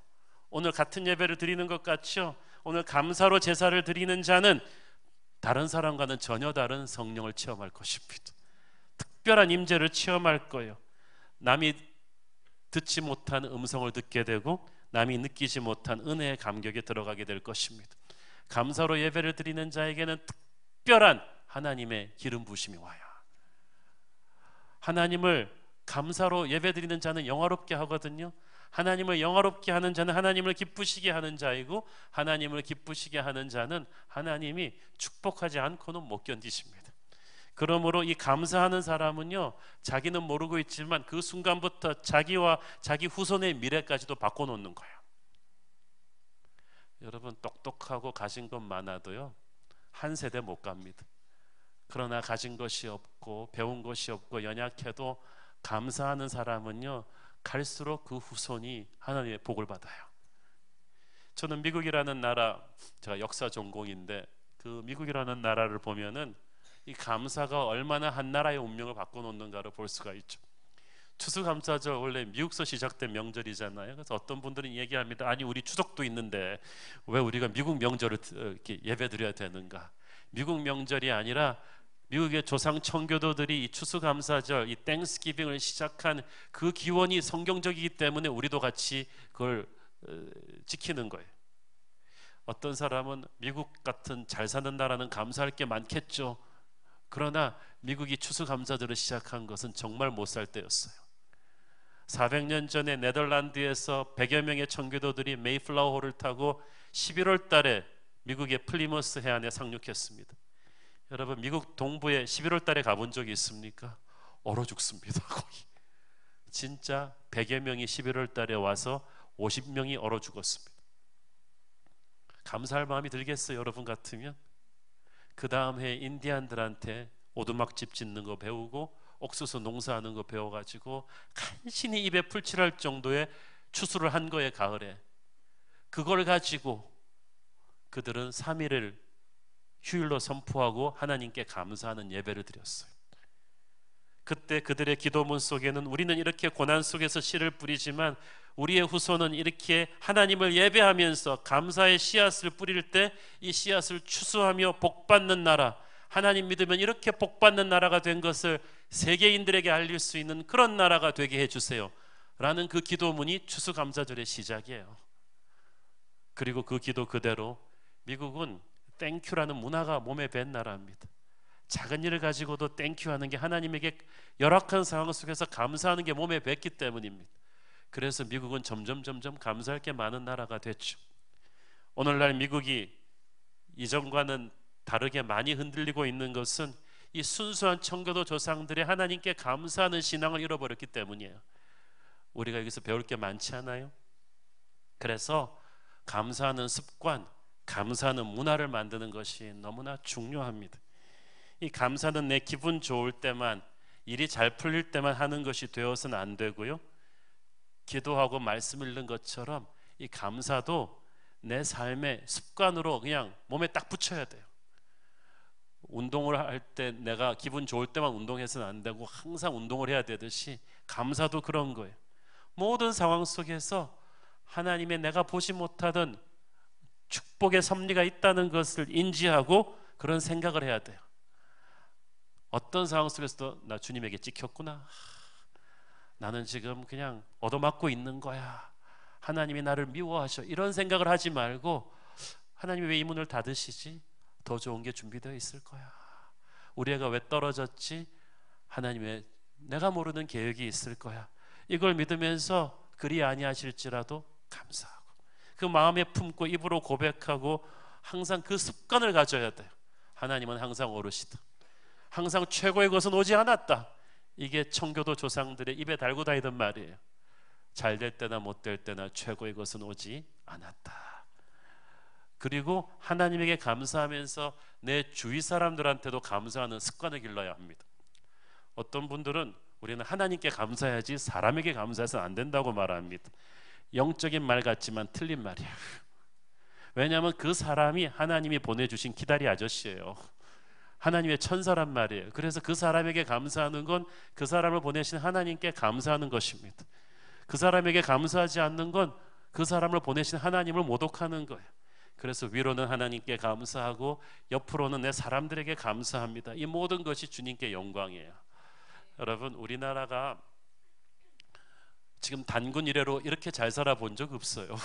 오늘 같은 예배를 드리는 것 같죠? 오늘 감사로 제사를 드리는 자는 다른 사람과는 전혀 다른 성령을 체험할 것입니다. 특별한 임재를 체험할 거예요. 남이 듣지 못한 음성을 듣게 되고 남이 느끼지 못한 은혜의 감격에 들어가게 될 것입니다. 감사로 예배를 드리는 자에게는 특별한 하나님의 기름 부으심이 와요. 하나님을 감사로 예배 드리는 자는 영화롭게 하거든요. 하나님을 영화롭게 하는 자는 하나님을 기쁘시게 하는 자이고 하나님을 기쁘시게 하는 자는 하나님이 축복하지 않고는 못 견디십니다. 그러므로 이 감사하는 사람은요 자기는 모르고 있지만 그 순간부터 자기와 자기 후손의 미래까지도 바꿔놓는 거예요. 여러분 똑똑하고 가진 것 많아도요 한 세대 못 갑니다. 그러나 가진 것이 없고 배운 것이 없고 연약해도 감사하는 사람은요 갈수록 그 후손이 하나님의 복을 받아요. 저는 미국이라는 나라, 제가 역사 전공인데 그 미국이라는 나라를 보면은 이 감사가 얼마나 한 나라의 운명을 바꿔놓는가를 볼 수가 있죠. 추수감사절 원래 미국서 시작된 명절이잖아요. 그래서 어떤 분들은 얘기합니다. 아니 우리 추석도 있는데 왜 우리가 미국 명절을 이렇게 예배드려야 되는가? 미국 명절이 아니라 미국의 조상 청교도들이 이 추수감사절, 이 땡스기빙을 시작한 그 기원이 성경적이기 때문에 우리도 같이 그걸 지키는 거예요. 어떤 사람은 미국 같은 잘 사는 나라는 감사할 게 많겠죠. 그러나 미국이 추수감사절을 시작한 것은 정말 못 살 때였어요. 400년 전에 네덜란드에서 100여 명의 청교도들이 메이플라워호를 타고 11월 달에 미국의 플리머스 해안에 상륙했습니다. 여러분 미국 동부에 11월 달에 가본 적이 있습니까? 얼어 죽습니다. 거기 진짜 100여 명이 11월 달에 와서 50명이 얼어 죽었습니다. 감사할 마음이 들겠어요, 여러분 같으면? 그 다음 해에 인디안들한테 오두막집 짓는 거 배우고 옥수수 농사하는 거 배워가지고 간신히 입에 풀칠할 정도의 추수를 한 거예요, 가을에. 그걸 가지고 그들은 3일을 휴일로 선포하고 하나님께 감사하는 예배를 드렸어요. 그때 그들의 기도문 속에는 우리는 이렇게 고난 속에서 씨를 뿌리지만 우리의 후손은 이렇게 하나님을 예배하면서 감사의 씨앗을 뿌릴 때 이 씨앗을 추수하며 복받는 나라, 하나님 믿으면 이렇게 복받는 나라가 된 것을 세계인들에게 알릴 수 있는 그런 나라가 되게 해주세요 라는 그 기도문이 추수감사절의 시작이에요. 그리고 그 기도 그대로 미국은 땡큐라는 문화가 몸에 밴 나라입니다. 작은 일을 가지고도 땡큐하는 게 하나님에게 열악한 상황 속에서 감사하는 게 몸에 뱄기 때문입니다. 그래서 미국은 점점 감사할 게 많은 나라가 됐죠. 오늘날 미국이 이전과는 다르게 많이 흔들리고 있는 것은 이 순수한 청교도 조상들의 하나님께 감사하는 신앙을 잃어버렸기 때문이에요. 우리가 여기서 배울 게 많지 않아요? 그래서 감사하는 습관, 감사하는 문화를 만드는 것이 너무나 중요합니다. 이 감사는 내 기분 좋을 때만, 일이 잘 풀릴 때만 하는 것이 되어서는 안 되고요, 기도하고 말씀 읽는 것처럼 이 감사도 내 삶의 습관으로 그냥 몸에 딱 붙여야 돼요. 운동을 할 때 내가 기분 좋을 때만 운동해서는 안 되고 항상 운동을 해야 되듯이 감사도 그런 거예요. 모든 상황 속에서 하나님의 내가 보지 못하던 축복의 섭리가 있다는 것을 인지하고 그런 생각을 해야 돼요. 어떤 상황 속에서도 나 주님에게 찍혔구나, 나는 지금 그냥 얻어맞고 있는 거야, 하나님이 나를 미워하셔, 이런 생각을 하지 말고 하나님이 왜 이 문을 닫으시지? 더 좋은 게 준비되어 있을 거야. 우리 애가 왜 떨어졌지? 하나님의 내가 모르는 계획이 있을 거야. 이걸 믿으면서 그리 아니하실지라도 감사하고 그 마음에 품고 입으로 고백하고 항상 그 습관을 가져야 돼요. 하나님은 항상 오르시다, 항상 최고의 것은 오지 않았다. 이게 청교도 조상들의 입에 달고 다니던 말이에요. 잘 될 때나 못 될 때나 최고의 것은 오지 않았다. 그리고 하나님에게 감사하면서 내 주위 사람들한테도 감사하는 습관을 길러야 합니다. 어떤 분들은 우리는 하나님께 감사해야지 사람에게 감사해서는 안 된다고 말합니다. 영적인 말 같지만 틀린 말이야. 왜냐하면 그 사람이 하나님이 보내주신 기다리 아저씨예요. 하나님의 천사란 말이에요. 그래서 그 사람에게 감사하는 건 그 사람을 보내신 하나님께 감사하는 것입니다. 그 사람에게 감사하지 않는 건 그 사람을 보내신 하나님을 모독하는 거예요. 그래서 위로는 하나님께 감사하고 옆으로는 내 사람들에게 감사합니다. 이 모든 것이 주님께 영광이에요. 여러분, 우리나라가 지금 단군 이래로 이렇게 잘 살아본 적 없어요.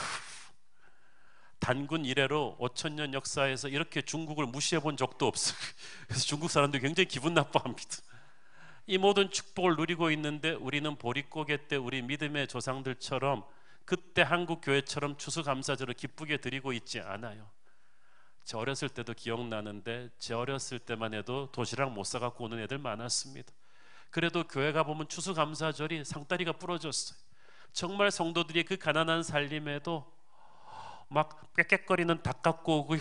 단군 이래로 5,000년 역사에서 이렇게 중국을 무시해 본 적도 없어요. 그래서 중국 사람들이 굉장히 기분 나빠합니다. 이 모든 축복을 누리고 있는데 우리는 보릿고개 때 우리 믿음의 조상들처럼 그때 한국 교회처럼 추수감사절을 기쁘게 드리고 있지 않아요. 제 어렸을 때도 기억나는데 제 어렸을 때만 해도 도시락 못 사갖고 오는 애들 많았습니다. 그래도 교회 가보면 추수감사절이 상다리가 부러졌어요. 정말 성도들이 그 가난한 살림에도 막 꽥꽥거리는 닭 갖고 오고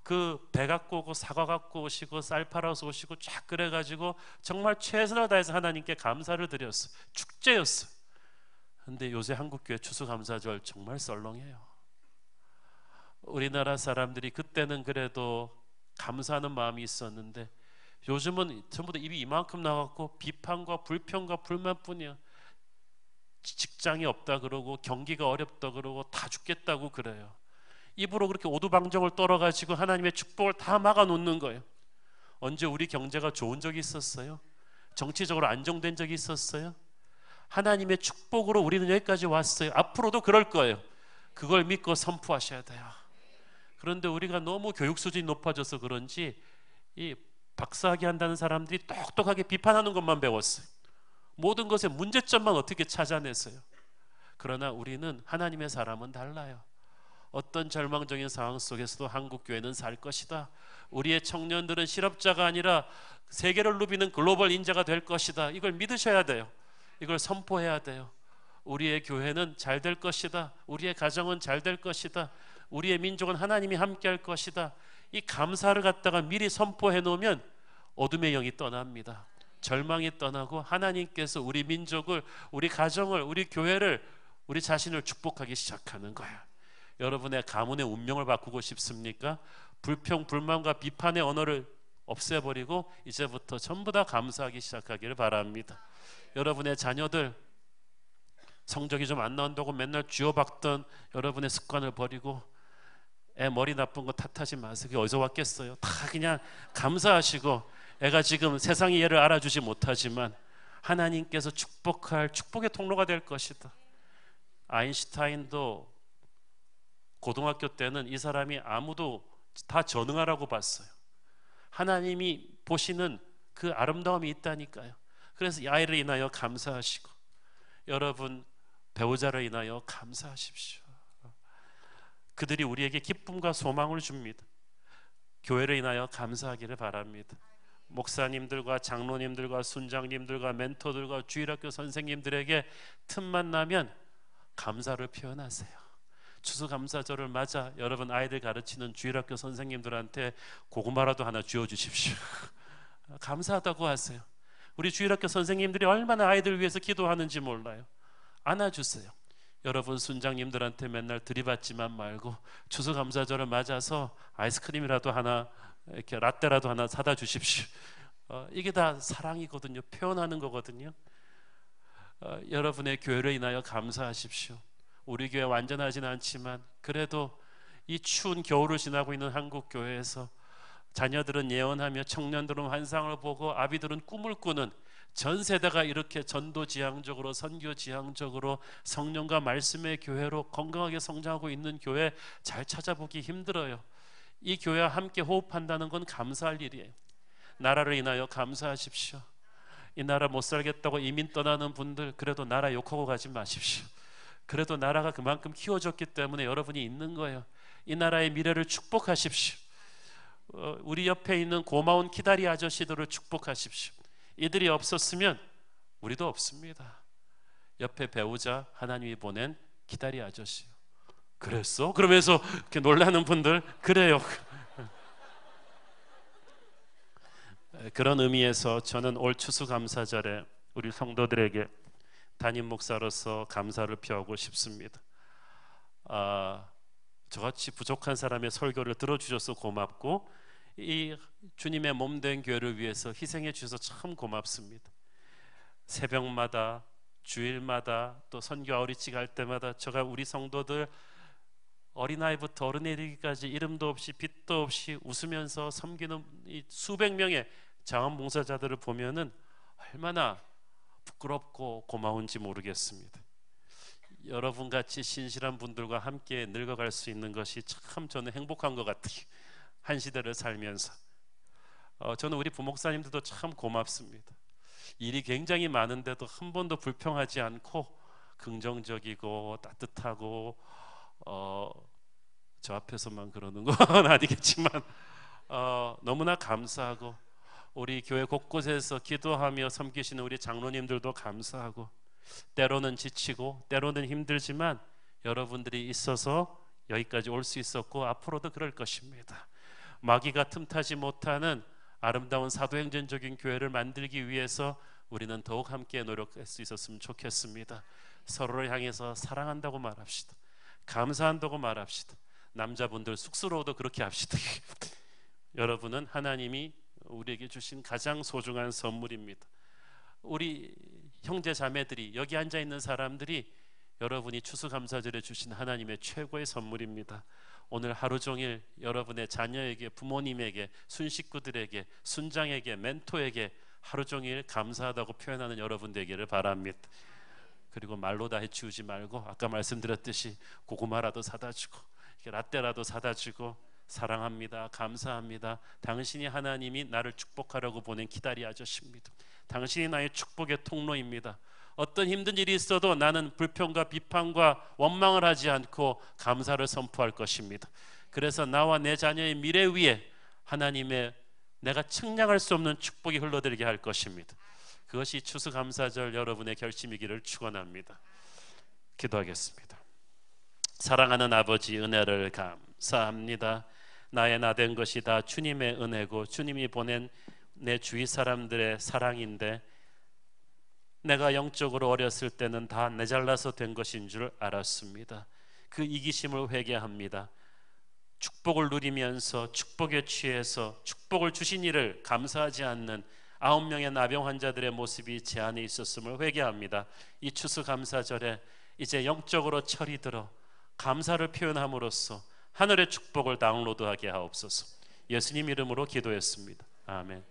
그 배 갖고 오고 사과 갖고 오시고 쌀 팔아서 오시고 쫙 그래가지고 정말 최선을 다해서 하나님께 감사를 드렸어요. 축제였어요. 근데 요새 한국교회 추수감사절 정말 썰렁해요. 우리나라 사람들이 그때는 그래도 감사하는 마음이 있었는데 요즘은 전부 다 입이 이만큼 나갖고 비판과 불평과 불만뿐이야. 직장이 없다 그러고 경기가 어렵다 그러고 다 죽겠다고 그래요. 입으로 그렇게 오두방정을 떨어가지고 하나님의 축복을 다 막아놓는 거예요. 언제 우리 경제가 좋은 적이 있었어요? 정치적으로 안정된 적이 있었어요? 하나님의 축복으로 우리는 여기까지 왔어요. 앞으로도 그럴 거예요. 그걸 믿고 선포하셔야 돼요. 그런데 우리가 너무 교육 수준이 높아져서 그런지 이 박사학위 한다는 사람들이 똑똑하게 비판하는 것만 배웠어요. 모든 것의 문제점만 어떻게 찾아냈어요. 그러나 우리는 하나님의 사람은 달라요. 어떤 절망적인 상황 속에서도 한국교회는 살 것이다. 우리의 청년들은 실업자가 아니라 세계를 누비는 글로벌 인재가 될 것이다. 이걸 믿으셔야 돼요. 이걸 선포해야 돼요. 우리의 교회는 잘 될 것이다. 우리의 가정은 잘 될 것이다. 우리의 민족은 하나님이 함께 할 것이다. 이 감사를 갖다가 미리 선포해 놓으면 어둠의 영이 떠납니다. 절망이 떠나고 하나님께서 우리 민족을, 우리 가정을, 우리 교회를, 우리 자신을 축복하기 시작하는 거야. 여러분의 가문의 운명을 바꾸고 싶습니까? 불평, 불만과 비판의 언어를 없애버리고 이제부터 전부 다 감사하기 시작하기를 바랍니다. 여러분의 자녀들 성적이 좀 안 나온다고 맨날 쥐어박던 여러분의 습관을 버리고 애 머리 나쁜 거 탓하지 마세요. 그게 어디서 왔겠어요? 다 그냥 감사하시고, 애가 지금 세상이 얘를 알아주지 못하지만 하나님께서 축복할 축복의 통로가 될 것이다. 아인슈타인도 고등학교 때는 이 사람이 아무도 다 전능하라고 봤어요. 하나님이 보시는 그 아름다움이 있다니까요. 그래서 이 아이를 인하여 감사하시고, 여러분 배우자를 인하여 감사하십시오. 그들이 우리에게 기쁨과 소망을 줍니다. 교회를 인하여 감사하기를 바랍니다. 목사님들과 장로님들과 순장님들과 멘토들과 주일학교 선생님들에게 틈만 나면 감사를 표현하세요. 추수감사절을 맞아 여러분 아이들 가르치는 주일학교 선생님들한테 고구마라도 하나 쥐어주십시오. 감사하다고 하세요. 우리 주일학교 선생님들이 얼마나 아이들 위해서 기도하는지 몰라요. 안아주세요. 여러분 순장님들한테 맨날 들이받지만 말고 추수감사절을 맞아서 아이스크림이라도 하나, 이렇게 라떼라도 하나 사다 주십시오. 이게 다 사랑이거든요. 표현하는 거거든요. 여러분의 교회를 인하여 감사하십시오. 우리 교회 완전하진 않지만 그래도 이 추운 겨울을 지나고 있는 한국 교회에서 자녀들은 예언하며 청년들은 환상을 보고 아비들은 꿈을 꾸는 전 세대가 이렇게 전도지향적으로 선교지향적으로 성령과 말씀의 교회로 건강하게 성장하고 있는 교회 잘 찾아보기 힘들어요. 이 교회와 함께 호흡한다는 건 감사할 일이에요. 나라를 인하여 감사하십시오. 이 나라 못 살겠다고 이민 떠나는 분들 그래도 나라 욕하고 가지 마십시오. 그래도 나라가 그만큼 키워졌기 때문에 여러분이 있는 거예요. 이 나라의 미래를 축복하십시오. 우리 옆에 있는 고마운 키다리 아저씨들을 축복하십시오. 이들이 없었으면 우리도 없습니다. 옆에 배우자 하나님이 보낸 키다리 아저씨요. 그랬어? 그러면서 이렇게 놀라는 분들 그래요. 그런 의미에서 저는 올 추수감사절에 우리 성도들에게 담임 목사로서 감사를 표하고 싶습니다. 저같이 부족한 사람의 설교를 들어주셔서 고맙고 이 주님의 몸된 교회를 위해서 희생해 주셔서 참 고맙습니다. 새벽마다 주일마다 또 선교 아우리치 갈 때마다 제가 우리 성도들 어린아이부터 어른이르기까지 이름도 없이 빛도 없이 웃으면서 섬기는 이 수백 명의 자원봉사자들을 보면은 얼마나 부끄럽고 고마운지 모르겠습니다. 여러분같이 신실한 분들과 함께 늙어갈 수 있는 것이 참 저는 행복한 것 같아요. 한 시대를 살면서 저는 우리 부목사님들도 참 고맙습니다. 일이 굉장히 많은데도 한 번도 불평하지 않고 긍정적이고 따뜻하고 저 앞에서만 그러는 건 아니겠지만 너무나 감사하고 우리 교회 곳곳에서 기도하며 섬기시는 우리 장로님들도 감사하고 때로는 지치고 때로는 힘들지만 여러분들이 있어서 여기까지 올 수 있었고 앞으로도 그럴 것입니다. 마귀가 틈타지 못하는 아름다운 사도행전적인 교회를 만들기 위해서 우리는 더욱 함께 노력할 수 있었으면 좋겠습니다. 서로를 향해서 사랑한다고 말합시다. 감사한다고 말합시다. 남자분들 쑥스러워도 그렇게 합시다. 여러분은 하나님이 우리에게 주신 가장 소중한 선물입니다. 우리 형제 자매들이 여기 앉아 있는 사람들이 여러분이 추수감사절에 주신 하나님의 최고의 선물입니다. 오늘 하루 종일 여러분의 자녀에게, 부모님에게, 순식구들에게, 순장에게, 멘토에게 하루 종일 감사하다고 표현하는 여러분 되기를 바랍니다. 그리고 말로 다 해치우지 말고 아까 말씀드렸듯이 고구마라도 사다 주고 라떼라도 사다 주고 사랑합니다. 감사합니다. 당신이 하나님이 나를 축복하려고 보낸 기다리 아저씨입니다. 당신이 나의 축복의 통로입니다. 어떤 힘든 일이 있어도 나는 불평과 비판과 원망을 하지 않고 감사를 선포할 것입니다. 그래서 나와 내 자녀의 미래 위에 하나님의 내가 측량할 수 없는 축복이 흘러들게 할 것입니다. 그것이 추수감사절 여러분의 결심이기를 축원합니다. 기도하겠습니다. 사랑하는 아버지, 은혜를 감사합니다. 나의 나 된 것이 다 주님의 은혜고 주님이 보낸 내 주위 사람들의 사랑인데 내가 영적으로 어렸을 때는 다 내 잘나서 된 것인 줄 알았습니다. 그 이기심을 회개합니다. 축복을 누리면서 축복에 취해서 축복을 주신 이를 감사하지 않는 9명의 나병 환자들의 모습이 제 안에 있었음을 회개합니다. 이 추수감사절에 이제 영적으로 철이 들어 감사를 표현함으로써 하늘의 축복을 다운로드하게 하옵소서. 예수님 이름으로 기도했습니다. 아멘.